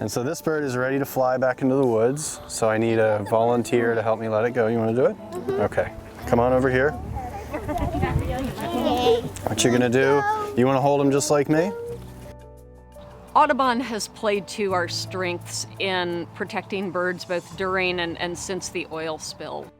And so this bird is ready to fly back into the woods, so I need a volunteer to help me let it go. You want to do it? Okay. Come on over here. What you're going to do, you want to hold him just like me? Audubon has played to our strengths in protecting birds both during and since the oil spill.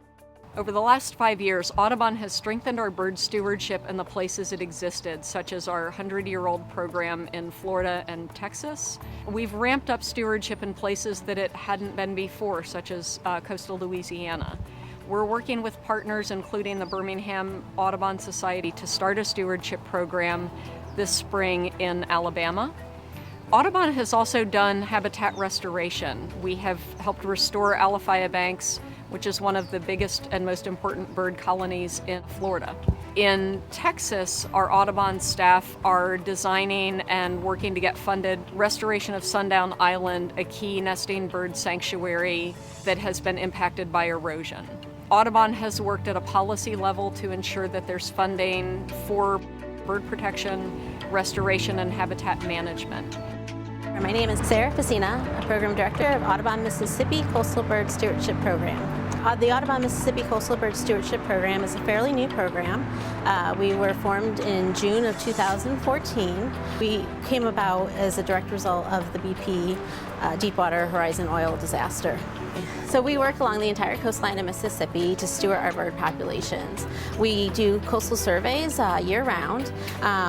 Over the last 5 years, Audubon has strengthened our bird stewardship in the places it existed, such as our 100-year-old program in Florida and Texas. We've ramped up stewardship in places that it hadn't been before, such as coastal Louisiana. We're working with partners, including the Birmingham Audubon Society, to start a stewardship program this spring in Alabama. Audubon has also done habitat restoration. We have helped restore Alafaya banks, which is one of the biggest and most important bird colonies in Florida. In Texas, our Audubon staff are designing and working to get funded restoration of Sundown Island, a key nesting bird sanctuary that has been impacted by erosion. Audubon has worked at a policy level to ensure that there's funding for bird protection, restoration, and habitat management. My name is Pacyna, a Program Director of Audubon Mississippi Coastal Bird Stewardship Program. The Audubon Mississippi Coastal Bird Stewardship Program is a fairly new program. We were formed in June of 2014. We came about as a direct result of the BP Deepwater Horizon oil disaster. So we work along the entire coastline of Mississippi to steward our bird populations. We do coastal surveys year-round,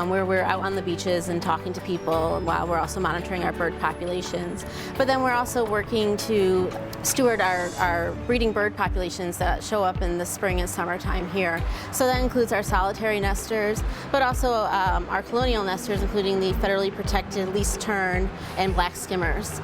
where we're out on the beaches and talking to people while we're also monitoring our bird populations. But then we're also working to steward our breeding bird populations that show up in the spring and summertime here. So that includes our solitary nesters, but also our colonial nesters, including the federally protected least tern and black skimmers.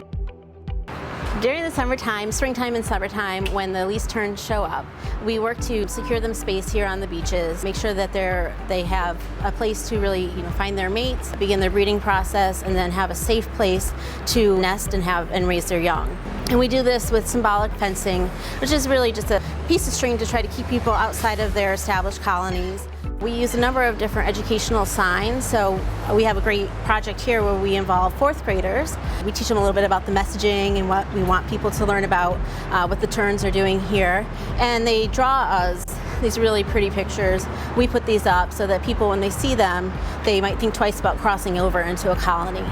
During the summertime, springtime and summertime, when the least terns show up, we work to secure them space here on the beaches, make sure that they have a place to really find their mates, begin their breeding process, and then have a safe place to nest and raise their young. And we do this with symbolic fencing, which is really just a piece of string to try to keep people outside of their established colonies. We use a number of different educational signs. So we have a great project here where we involve fourth graders. We teach them a little bit about the messaging and what we want people to learn about what the terns are doing here. And they draw us these really pretty pictures. We put these up so that people, when they see them, they might think twice about crossing over into a colony.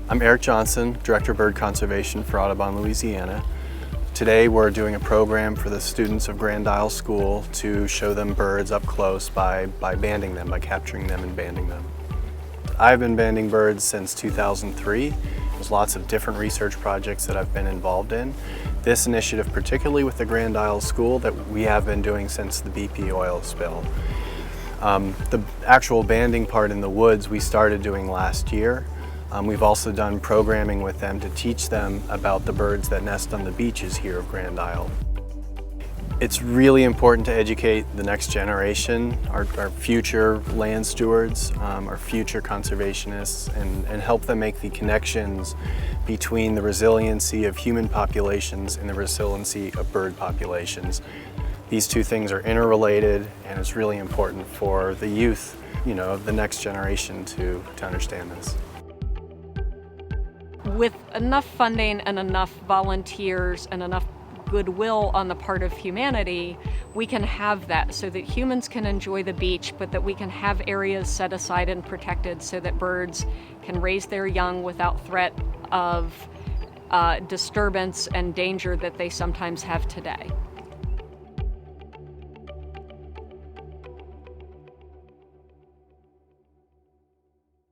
I'm Erik Johnson, Director of Bird Conservation for Audubon, Louisiana. Today we're doing a program for the students of Grand Isle School to show them birds up close by banding them, by capturing them and banding them. I've been banding birds since 2003. There's lots of different research projects that I've been involved in. This initiative, particularly with the Grand Isle School, that we have been doing since the BP oil spill. The actual banding part in the woods we started doing last year. We've also done programming with them to teach them about the birds that nest on the beaches here of Grand Isle. It's really important to educate the next generation, our future land stewards, our future conservationists, and help them make the connections between the resiliency of human populations and the resiliency of bird populations. These two things are interrelated, and it's really important for the youth, of the next generation to understand this. With enough funding and enough volunteers and enough goodwill on the part of humanity, we can have that so that humans can enjoy the beach, but that we can have areas set aside and protected so that birds can raise their young without threat of disturbance and danger that they sometimes have today.